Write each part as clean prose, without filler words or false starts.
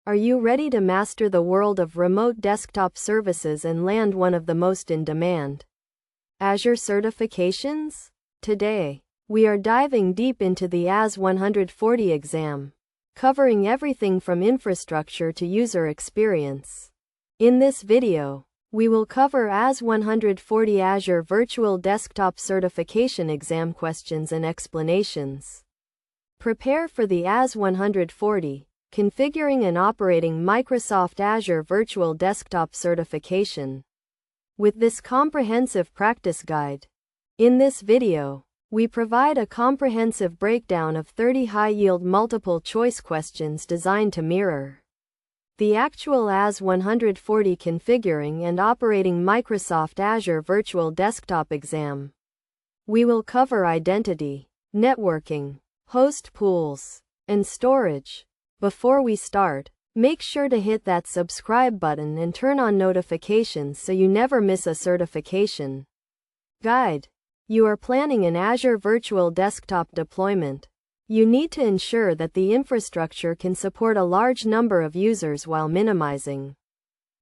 Are you ready to master the world of remote desktop services and land one of the most in demand Azure certifications? Today, we are diving deep into the AZ-140 exam, covering everything from infrastructure to user experience. In this video, we will cover AZ-140 Azure Virtual Desktop Certification exam questions and explanations. Prepare for the AZ-140, Configuring and Operating Microsoft Azure Virtual Desktop Certification. With this comprehensive practice guide, in this video, we provide a comprehensive breakdown of 30 high-yield multiple-choice questions designed to mirror the actual AZ-140 Configuring and Operating Microsoft Azure Virtual Desktop exam. We will cover identity, networking, host pools, and storage. Before we start, make sure to hit that subscribe button and turn on notifications so you never miss a certification guide. You are planning an Azure Virtual Desktop deployment. You need to ensure that the infrastructure can support a large number of users while minimizing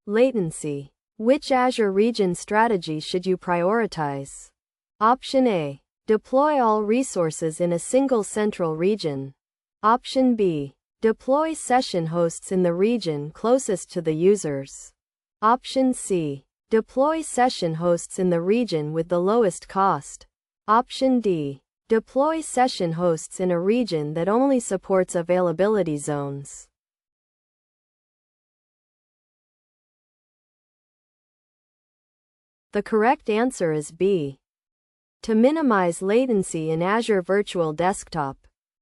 latency. Which Azure region strategy should you prioritize? Option A. Deploy all resources in a single central region. Option B. Deploy session hosts in the region closest to the users. Option C. Deploy session hosts in the region with the lowest cost. Option D. Deploy session hosts in a region that only supports availability zones. The correct answer is B. To minimize latency in Azure Virtual Desktop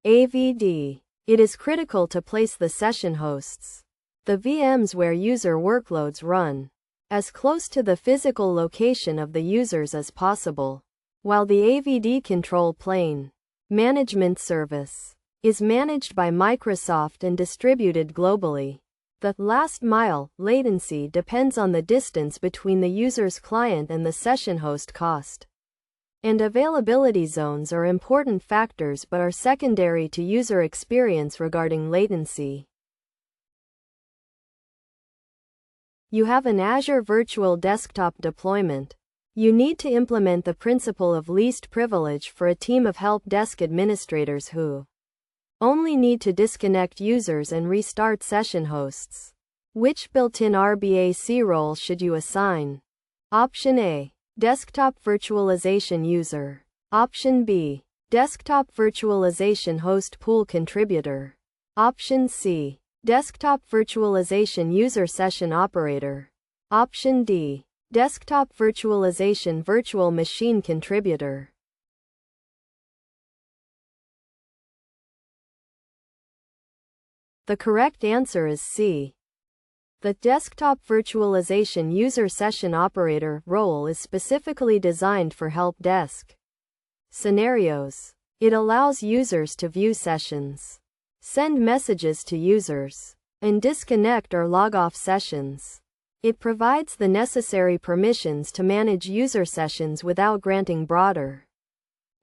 (AVD), it is critical to place the session hosts, the VMs where user workloads run, as close to the physical location of the users as possible. While the AVD control plane management service is managed by Microsoft and distributed globally, the last mile latency depends on the distance between the user's client and the session host cost. And availability zones are important factors but are secondary to user experience regarding latency. You have an Azure Virtual Desktop deployment. You need to implement the principle of least privilege for a team of help desk administrators who only need to disconnect users and restart session hosts. Which built-in RBAC role should you assign? Option A. Desktop Virtualization User. Option B. Desktop Virtualization Host Pool Contributor. Option C. Desktop Virtualization User Session Operator. Option D. Desktop Virtualization Virtual Machine Contributor. The correct answer is C. The Desktop Virtualization User Session Operator role is specifically designed for help desk scenarios. It allows users to view sessions, send messages to users, and disconnect or log off sessions. It provides the necessary permissions to manage user sessions without granting broader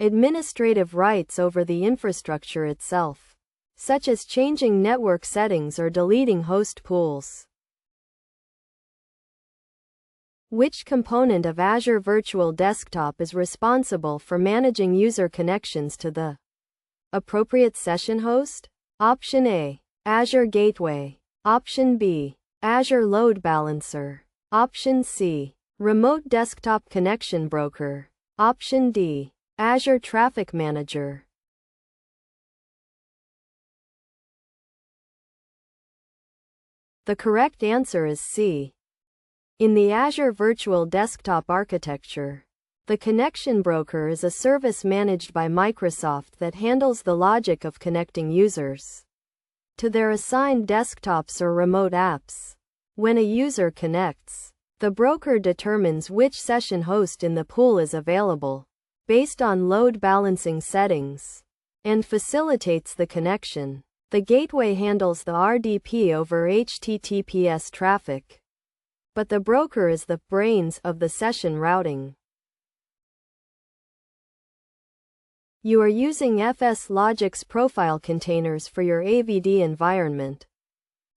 administrative rights over the infrastructure itself, such as changing network settings or deleting host pools. Which component of Azure Virtual Desktop is responsible for managing user connections to the appropriate session host? Option A. Azure Gateway. Option B. Azure Load Balancer. Option C. Remote Desktop Connection Broker. Option D. Azure Traffic Manager. The correct answer is C. In the Azure Virtual Desktop architecture, the connection broker is a service managed by Microsoft that handles the logic of connecting users to their assigned desktops or remote apps. When a user connects, the broker determines which session host in the pool is available, based on load balancing settings, and facilitates the connection. The gateway handles the RDP over HTTPS traffic, but the broker is the brains of the session routing. You are using FS Logix profile containers for your AVD environment.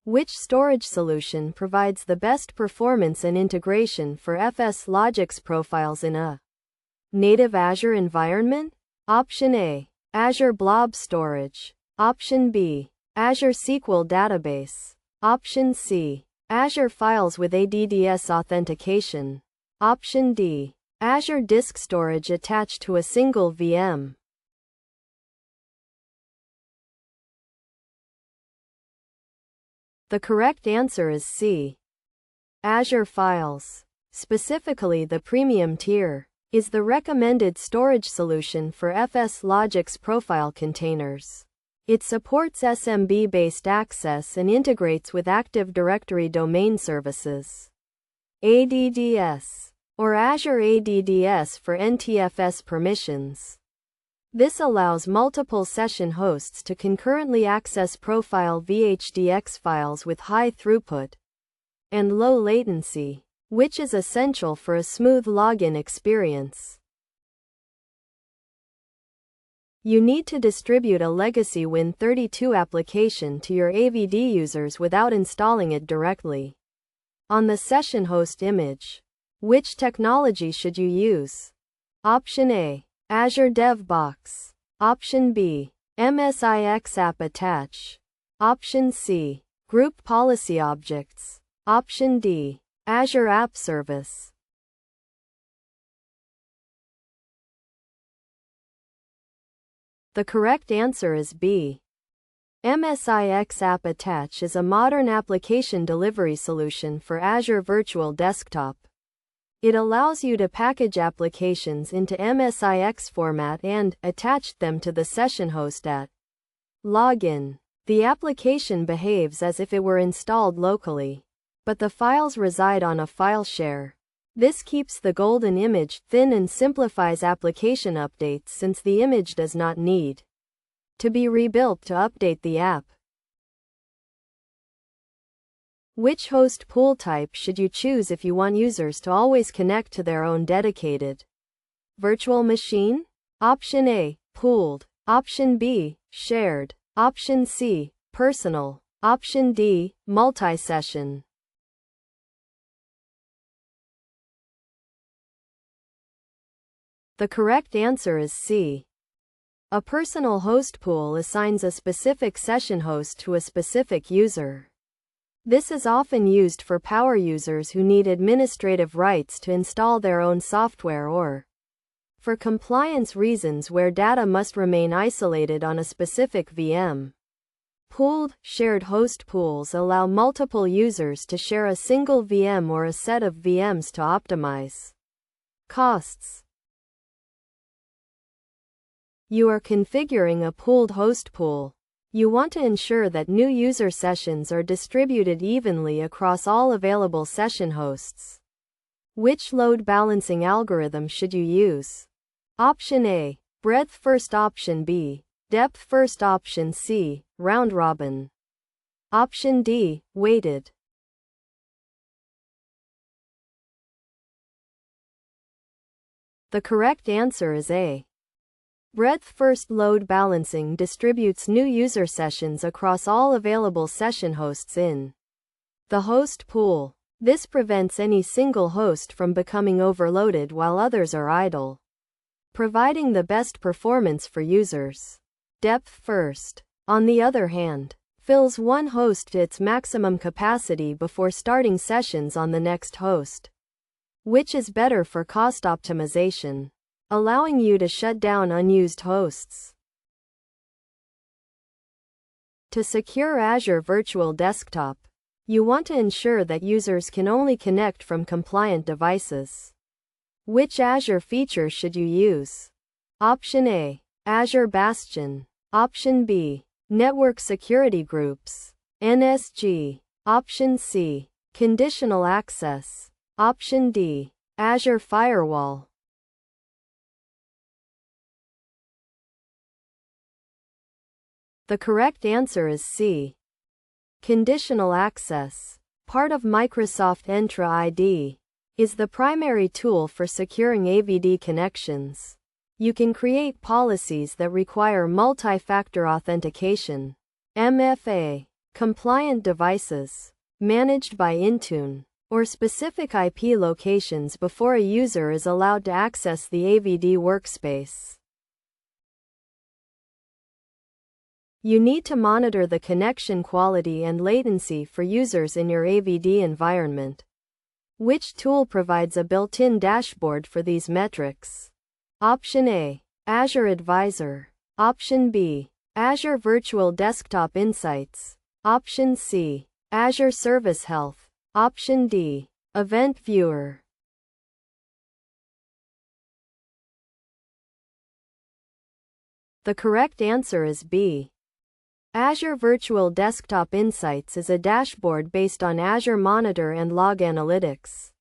Which storage solution provides the best performance and integration for FS Logix profiles in a native Azure environment? Option A, Azure Blob Storage. Option B, Azure SQL Database. Option C, Azure Files with ADDS authentication. Option D, Azure Disk Storage attached to a single VM. The correct answer is C. Azure Files, specifically the premium tier, is the recommended storage solution for FS Logix profile containers. It supports SMB-based access and integrates with Active Directory domain services, ADDS, or Azure ADDS for NTFS permissions. This allows multiple session hosts to concurrently access profile VHDX files with high throughput and low latency, which is essential for a smooth login experience. You need to distribute a legacy Win32 application to your AVD users without installing it directly on the session host image. Which technology should you use? Option A, Azure DevBox. Option B, MSIX App Attach. Option C, Group Policy Objects. Option D, Azure App Service. The correct answer is B. MSIX App Attach is a modern application delivery solution for Azure Virtual Desktop. It allows you to package applications into MSIX format and attach them to the session host at login. The application behaves as if it were installed locally, but the files reside on a file share. This keeps the golden image thin and simplifies application updates since the image does not need to be rebuilt to update the app. Which host pool type should you choose if you want users to always connect to their own dedicated virtual machine? Option A, pooled. Option B, shared. Option C, personal. Option D, multi-session. The correct answer is C. A personal host pool assigns a specific session host to a specific user. This is often used for power users who need administrative rights to install their own software or for compliance reasons where data must remain isolated on a specific VM. Pooled, shared host pools allow multiple users to share a single VM or a set of VMs to optimize costs. You are configuring a pooled host pool. You want to ensure that new user sessions are distributed evenly across all available session hosts. Which load balancing algorithm should you use? Option A, breadth first. Option B, depth first. Option C, round robin. Option D, weighted. The correct answer is A. Breadth first. Load balancing distributes new user sessions across all available session hosts in the host pool. This prevents any single host from becoming overloaded while others are idle, providing the best performance for users. Depth first, on the other hand, fills one host to its maximum capacity before starting sessions on the next host, which is better for cost optimization, allowing you to shut down unused hosts. To secure Azure Virtual Desktop, you want to ensure that users can only connect from compliant devices. Which Azure feature should you use? Option A, Azure Bastion. Option B, Network Security Groups, NSG. Option C, Conditional Access. Option D, Azure Firewall. The correct answer is C. Conditional access, part of Microsoft Entra ID, is the primary tool for securing AVD connections. You can create policies that require multi-factor authentication, MFA, compliant devices, managed by Intune, or specific IP locations before a user is allowed to access the AVD workspace. You need to monitor the connection quality and latency for users in your AVD environment. Which tool provides a built-in dashboard for these metrics? Option A, Azure Advisor. Option B, Azure Virtual Desktop Insights. Option C, Azure Service Health. Option D, Event Viewer. The correct answer is B. Azure Virtual Desktop Insights is a dashboard based on Azure Monitor and Log Analytics.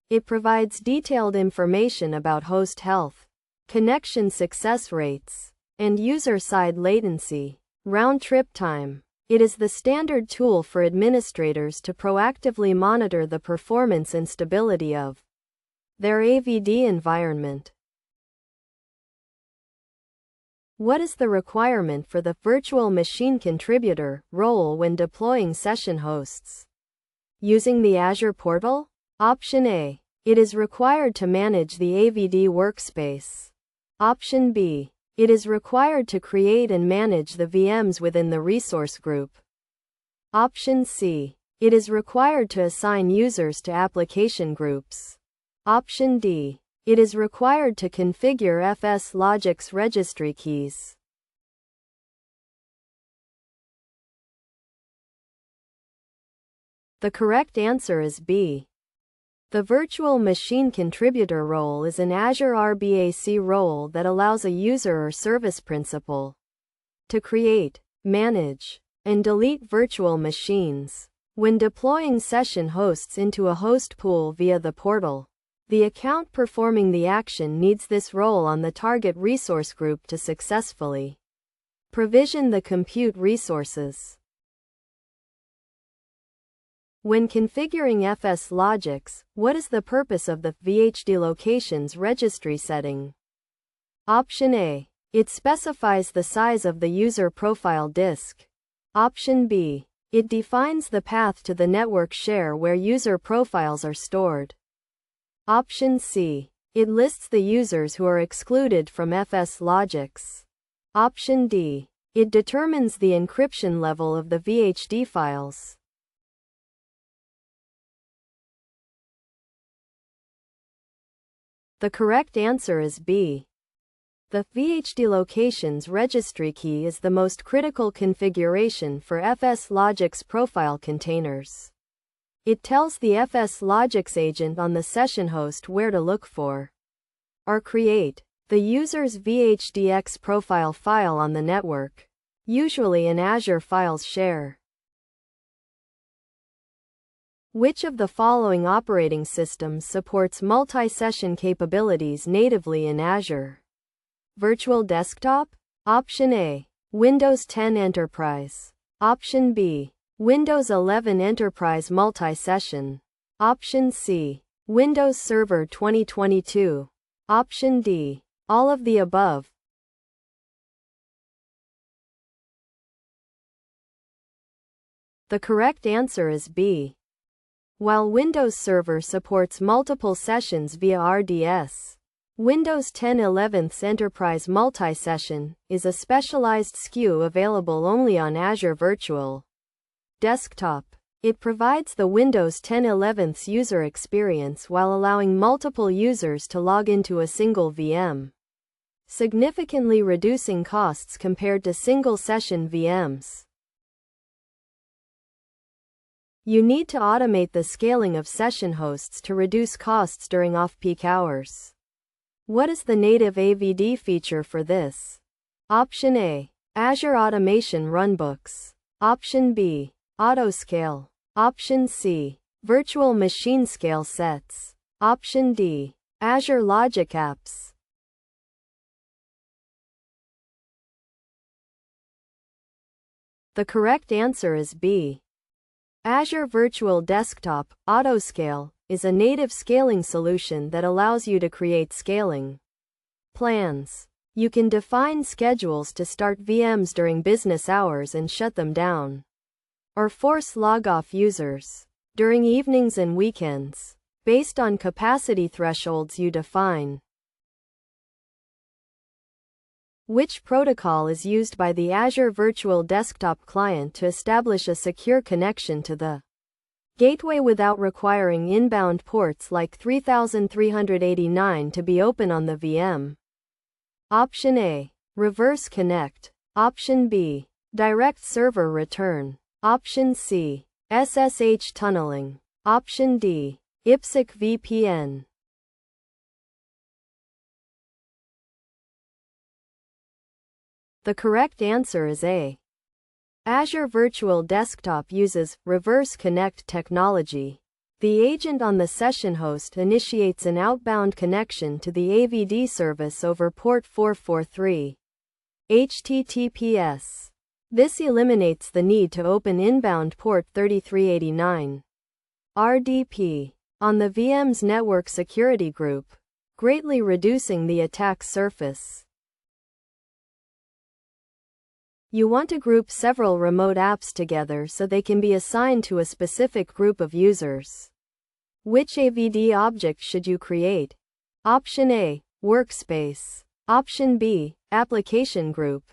It provides detailed information about host health, connection success rates, and user-side latency, round-trip time. It is the standard tool for administrators to proactively monitor the performance and stability of their AVD environment. What is the requirement for the virtual machine contributor role when deploying session hosts? Using the Azure portal? Option A. It is required to manage the AVD workspace. Option B. It is required to create and manage the VMs within the resource group. Option C. It is required to assign users to application groups. Option D. It is required to configure FS-Logix registry keys. The correct answer is B. The Virtual Machine Contributor role is an Azure RBAC role that allows a user or service principal to create, manage, and delete virtual machines. When deploying session hosts into a host pool via the portal, the account performing the action needs this role on the target resource group to successfully provision the compute resources. When configuring FS-Logix, what is the purpose of the VHD locations registry setting? Option A. It specifies the size of the user profile disk. Option B. It defines the path to the network share where user profiles are stored. Option C. It lists the users who are excluded from FS-Logix. Option D. It determines the encryption level of the VHD files. The correct answer is B. The VHD locations registry key is the most critical configuration for FS-Logix profile containers. It tells the FS-Logix agent on the session host where to look for or create the user's VHDX profile file on the network, usually in Azure Files Share. Which of the following operating systems supports multi-session capabilities natively in Azure? Virtual Desktop? Option A. Windows 10 Enterprise. Option B. Windows 11 Enterprise Multi-Session. Option C. Windows Server 2022. Option D. All of the above. The correct answer is B. While Windows Server supports multiple sessions via RDS, Windows 10 11th Enterprise Multi-Session is a specialized SKU available only on Azure Virtual Desktop. It provides the Windows 10 11th user experience while allowing multiple users to log into a single VM, significantly reducing costs compared to single-session VMs. You need to automate the scaling of session hosts to reduce costs during off-peak hours. What is the native AVD feature for this? Option A. Azure Automation Runbooks. Option B. Autoscale. Option C. Virtual Machine Scale Sets. Option D. Azure Logic Apps. The correct answer is B. Azure Virtual Desktop Autoscale is a native scaling solution that allows you to create scaling plans. You can define schedules to start VMs during business hours and shut them down. or force log-off users during evenings and weekends, based on capacity thresholds you define. Which protocol is used by the Azure Virtual Desktop Client to establish a secure connection to the gateway without requiring inbound ports like 3389 to be open on the VM? Option A. Reverse connect. Option B. Direct server return. Option C. SSH tunneling. Option D. IPsec VPN. The correct answer is A. Azure Virtual Desktop uses reverse connect technology. The agent on the session host initiates an outbound connection to the AVD service over port 443. HTTPS. This eliminates the need to open inbound port 3389. RDP. On the VM's network security group, greatly reducing the attack surface. You want to group several remote apps together so they can be assigned to a specific group of users. Which AVD object should you create? Option A. Workspace. Option B. Application group.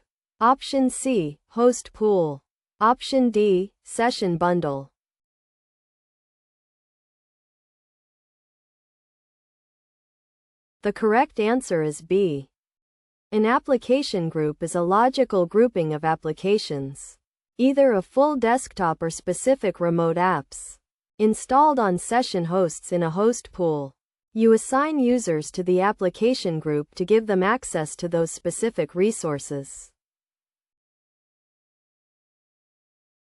Option C. Host pool. Option D. Session bundle. The correct answer is B. An application group is a logical grouping of applications, either a full desktop or specific remote apps, installed on session hosts in a host pool. You assign users to the application group to give them access to those specific resources.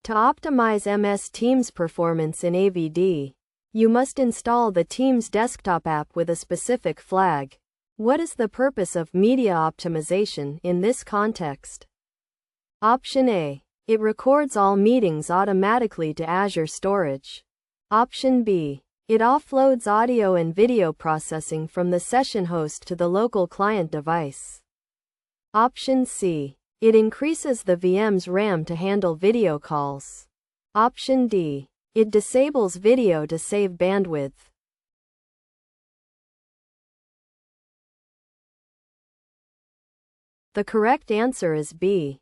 To optimize MS Teams performance in AVD, you must install the Teams desktop app with a specific flag. What is the purpose of media optimization in this context? Option A. It records all meetings automatically to Azure storage. Option B. It offloads audio and video processing from the session host to the local client device. Option C. It increases the VM's RAM to handle video calls. Option D. It disables video to save bandwidth. The correct answer is B.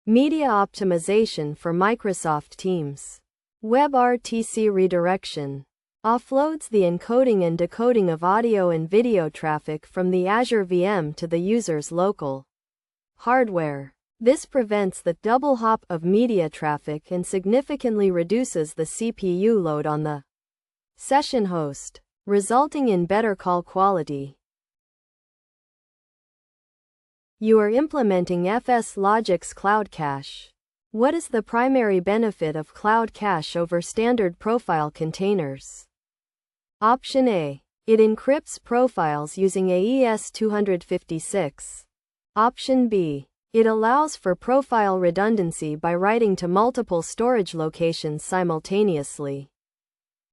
Media optimization for Microsoft Teams. WebRTC redirection offloads the encoding and decoding of audio and video traffic from the Azure VM to the user's local hardware. This prevents the double hop of media traffic and significantly reduces the CPU load on the session host, resulting in better call quality. You are implementing FS Logic's Cloud Cache. What is the primary benefit of Cloud Cache over standard profile containers? Option A. It encrypts profiles using AES-256. Option B. It allows for profile redundancy by writing to multiple storage locations simultaneously.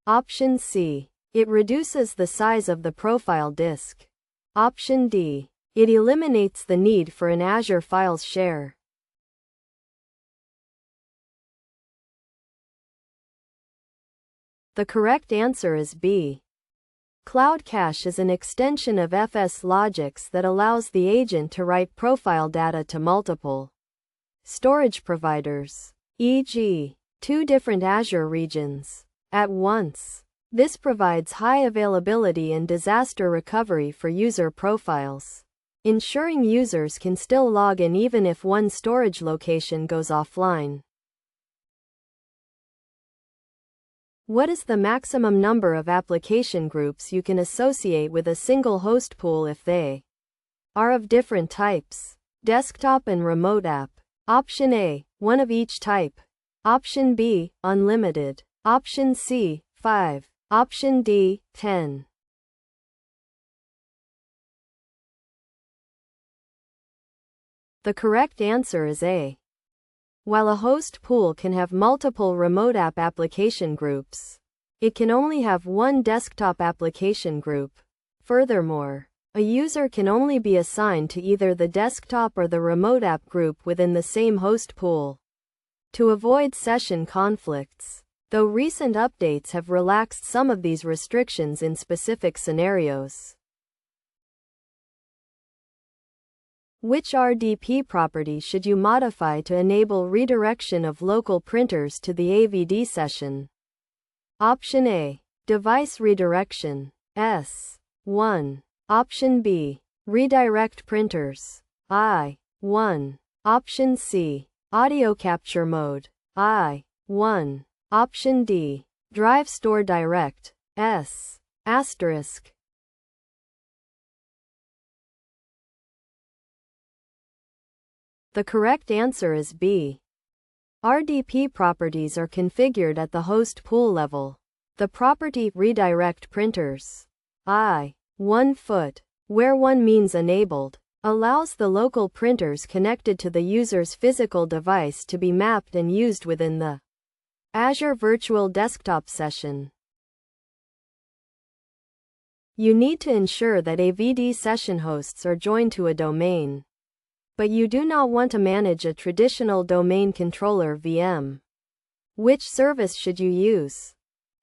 Option C. It reduces the size of the profile disk. Option D. It eliminates the need for an Azure Files share. The correct answer is B. Cloud Cache is an extension of FS Logix that allows the agent to write profile data to multiple storage providers, e.g., 2 different Azure regions, at once. This provides high availability and disaster recovery for user profiles, ensuring users can still log in even if one storage location goes offline. What is the maximum number of application groups you can associate with a single host pool if they are of different types? Desktop and remote app. Option A, 1 of each type. Option B, unlimited. Option C, 5. Option D, 10. The correct answer is A. While a host pool can have multiple remote app application groups, it can only have one desktop application group. Furthermore, a user can only be assigned to either the desktop or the remote app group within the same host pool. to avoid session conflicts, though recent updates have relaxed some of these restrictions in specific scenarios. Which RDP property should you modify to enable redirection of local printers to the AVD session? Option A. Device redirection. S1. Option B. Redirect printers. I1. Option C. Audio capture mode. I1. Option D. Drive store direct. S**. The correct answer is B. RDP properties are configured at the host pool level. The property redirect printers I1 foot, where 1 means enabled, allows the local printers connected to the user's physical device to be mapped and used within the Azure Virtual Desktop session. You need to ensure that AVD session hosts are joined to a domain, but you do not want to manage a traditional domain controller VM. Which service should you use?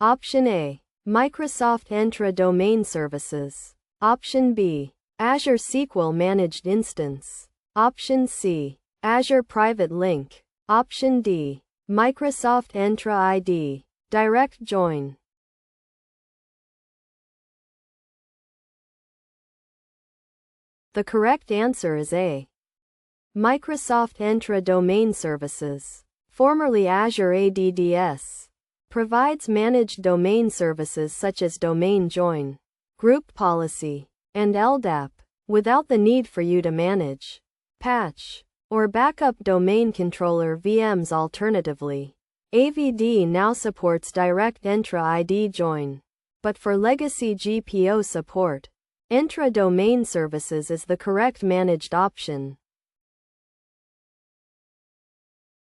Option A. Microsoft Entra Domain Services. Option B. Azure SQL Managed Instance. Option C. Azure Private Link. Option D. Microsoft Entra ID. Direct Join. The correct answer is A. Microsoft Entra Domain Services, formerly Azure ADDS, provides managed domain services such as domain join, group policy, and LDAP, without the need for you to manage, patch, or backup domain controller VMs. Alternatively, AVD now supports direct Entra ID join, but for legacy GPO support, Entra Domain Services is the correct managed option.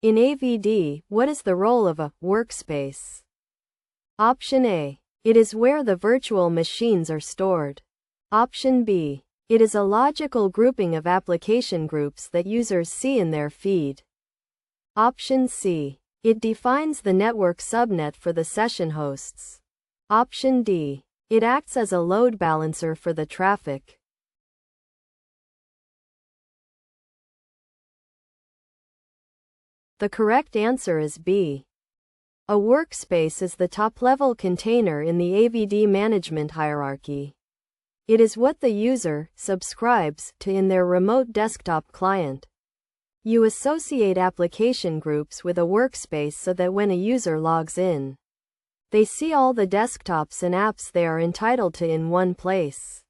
In AVD, what is the role of a workspace? Option A. It is where the virtual machines are stored. Option B. It is a logical grouping of application groups that users see in their feed. Option C. It defines the network subnet for the session hosts. Option D. It acts as a load balancer for the traffic. The correct answer is B. A workspace is the top-level container in the AVD management hierarchy. It is what the user subscribes to in their remote desktop client. You associate application groups with a workspace so that when a user logs in, they see all the desktops and apps they are entitled to in one place.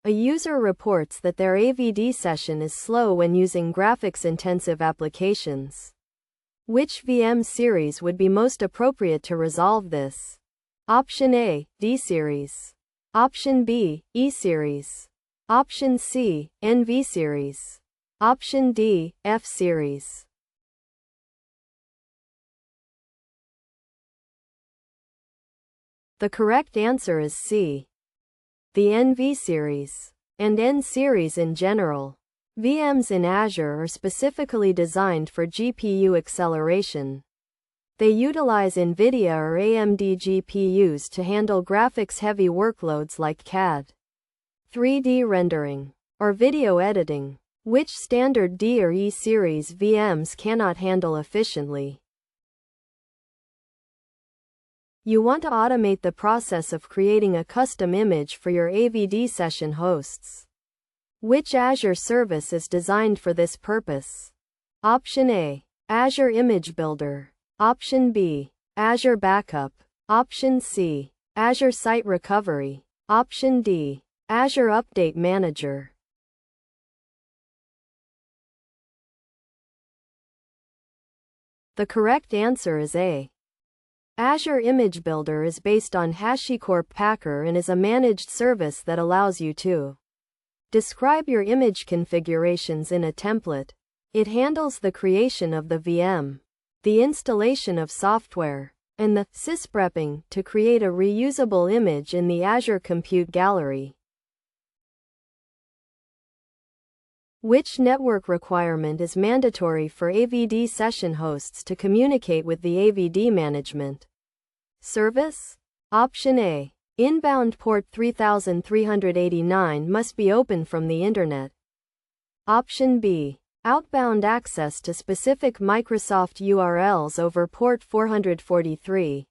A user reports that their AVD session is slow when using graphics-intensive applications. Which VM series would be most appropriate to resolve this? Option A, D series. Option B, E series. Option C, NV series. Option D, F series. The correct answer is C. The NV series, and N series in general. VMs in Azure are specifically designed for GPU acceleration. They utilize NVIDIA or AMD GPUs to handle graphics-heavy workloads like CAD, 3D rendering, or video editing, which standard D or E series VMs cannot handle efficiently. You want to automate the process of creating a custom image for your AVD session hosts. Which Azure service is designed for this purpose? Option A. Azure Image Builder. Option B. Azure Backup. Option C. Azure Site Recovery. Option D. Azure Update Manager. The correct answer is A. Azure Image Builder is based on HashiCorp Packer and is a managed service that allows you to describe your image configurations in a template. It handles the creation of the VM, the installation of software, and the sysprepping to create a reusable image in the Azure Compute Gallery. Which network requirement is mandatory for AVD session hosts to communicate with the AVD management service? Option A. Inbound port 3389 must be open from the Internet. Option B. Outbound access to specific Microsoft URLs over port 443.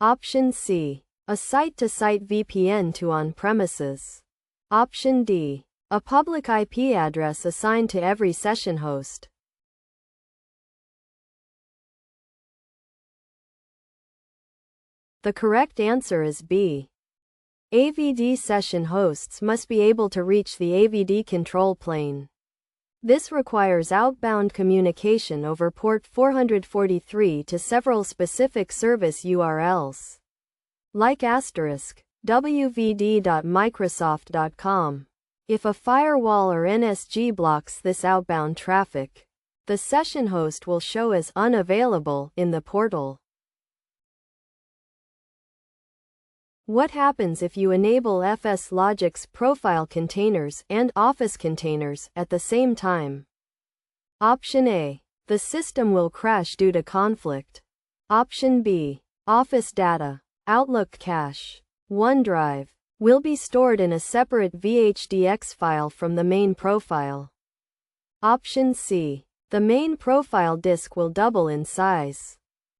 Option C. A site-to-site VPN to on-premises. Option D. A public IP address assigned to every session host. The correct answer is B. AVD session hosts must be able to reach the AVD control plane. This requires outbound communication over port 443 to several specific service URLs, like *wvd.microsoft.com. If a firewall or NSG blocks this outbound traffic, the session host will show as unavailable in the portal. What happens if you enable FSLogic's profile containers and Office containers at the same time? Option A. The system will crash due to conflict. Option B. Office data, Outlook cache, OneDrive, will be stored in a separate VHDX file from the main profile. Option C. The main profile disk will double in size.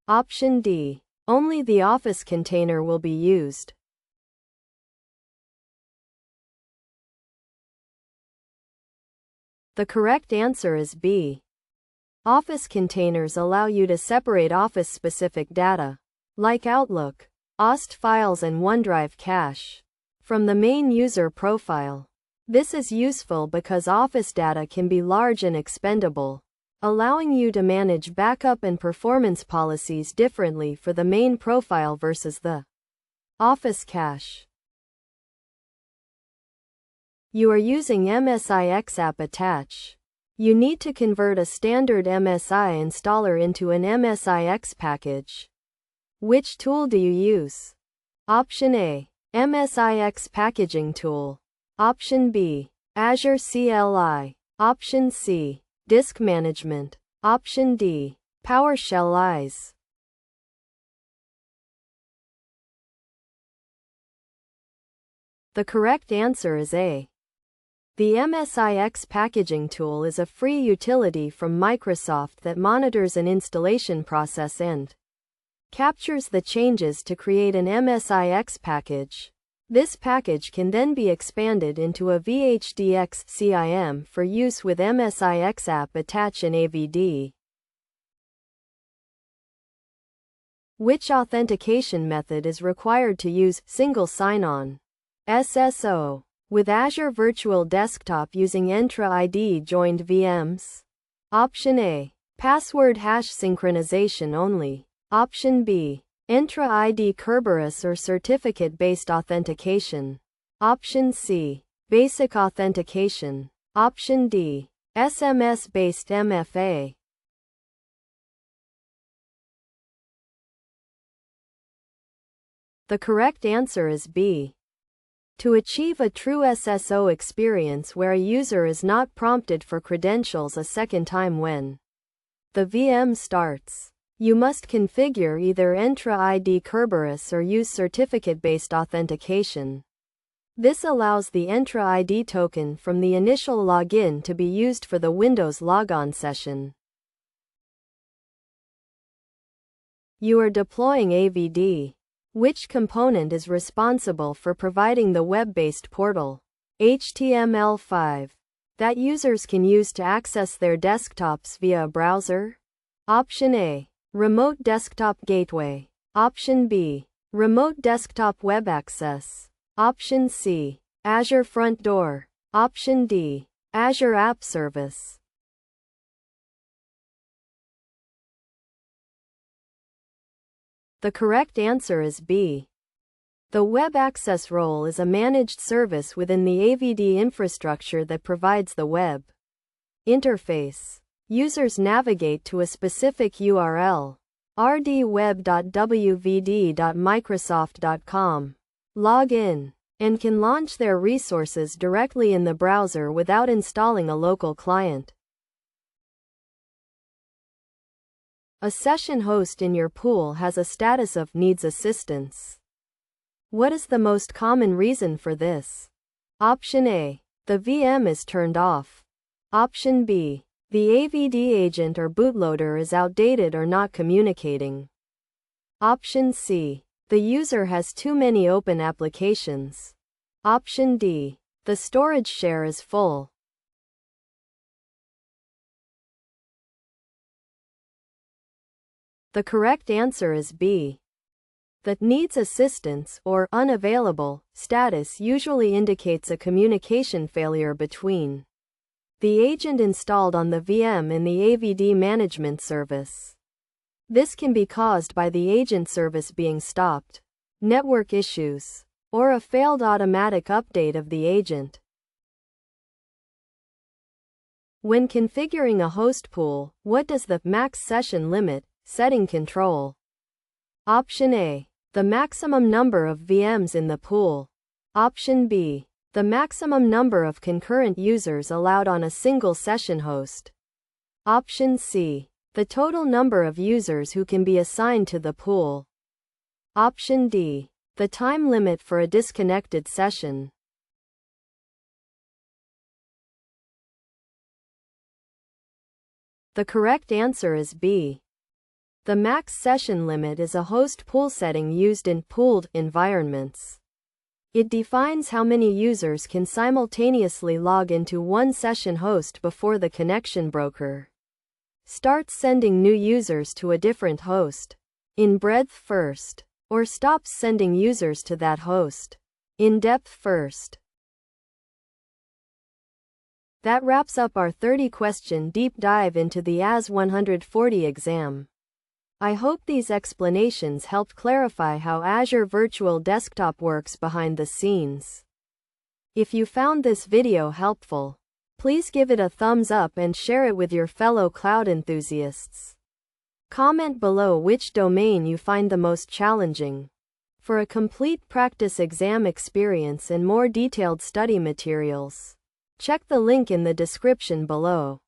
Option D. Only the Office container will be used. The correct answer is B. Office containers allow you to separate Office-specific data, like Outlook, OST files and OneDrive cache, from the main user profile. This is useful because Office data can be large and expendable, allowing you to manage backup and performance policies differently for the main profile versus the Office cache. You are using MSI XApp Attach. You need to convert a standard MSI installer into an MSIX package. Which tool do you use? Option A. MSIX Packaging Tool. Option B. Azure CLI. Option C. Disk Management. Option D. PowerShell IaaS. The correct answer is A. The MSIX packaging tool is a free utility from Microsoft that monitors an installation process and captures the changes to create an MSIX package. This package can then be expanded into a VHDX CIM for use with MSI XApp Attach in AVD. Which authentication method is required to use single sign-on SSO with Azure Virtual Desktop using Entra ID joined VMs? Option A. Password hash synchronization only. Option B. Entra ID Kerberos or certificate-based authentication. Option C. Basic authentication. Option D. SMS-based MFA. The correct answer is B. To achieve a true SSO experience where a user is not prompted for credentials a second time when the VM starts, you must configure either Entra ID Kerberos or use certificate-based authentication. This allows the Entra ID token from the initial login to be used for the Windows logon session. You are deploying AVD. Which component is responsible for providing the web-based portal HTML5 that users can use to access their desktops via a browser? Option A. Remote Desktop Gateway. Option B. Remote Desktop Web Access. Option C. Azure Front Door. Option D. Azure App Service. The correct answer is B. The web access role is a managed service within the AVD infrastructure that provides the web interface. Users navigate to a specific URL, rdweb.wvd.microsoft.com, log in, and can launch their resources directly in the browser without installing a local client. A session host in your pool has a status of needs assistance. What is the most common reason for this? Option A. The VM is turned off. Option B. The AVD agent or bootloader is outdated or not communicating. Option C. The user has too many open applications. Option D. The storage share is full. The correct answer is B. The needs assistance or unavailable status usually indicates a communication failure between the agent installed on the VM and the AVD management service. This can be caused by the agent service being stopped, network issues, or a failed automatic update of the agent. When configuring a host pool, what does the max session limit setting control? Option A. The maximum number of VMs in the pool. Option B. The maximum number of concurrent users allowed on a single session host. Option C. The total number of users who can be assigned to the pool. Option D. The time limit for a disconnected session. The correct answer is B. The max session limit is a host pool setting used in pooled environments. It defines how many users can simultaneously log into one session host before the connection broker starts sending new users to a different host in breadth first, or stops sending users to that host in depth first. That wraps up our 30-question deep dive into the AZ-140 exam. I hope these explanations helped clarify how Azure Virtual Desktop works behind the scenes. If you found this video helpful, please give it a thumbs up and share it with your fellow cloud enthusiasts. Comment below which domain you find the most challenging. For a complete practice exam experience and more detailed study materials, check the link in the description below.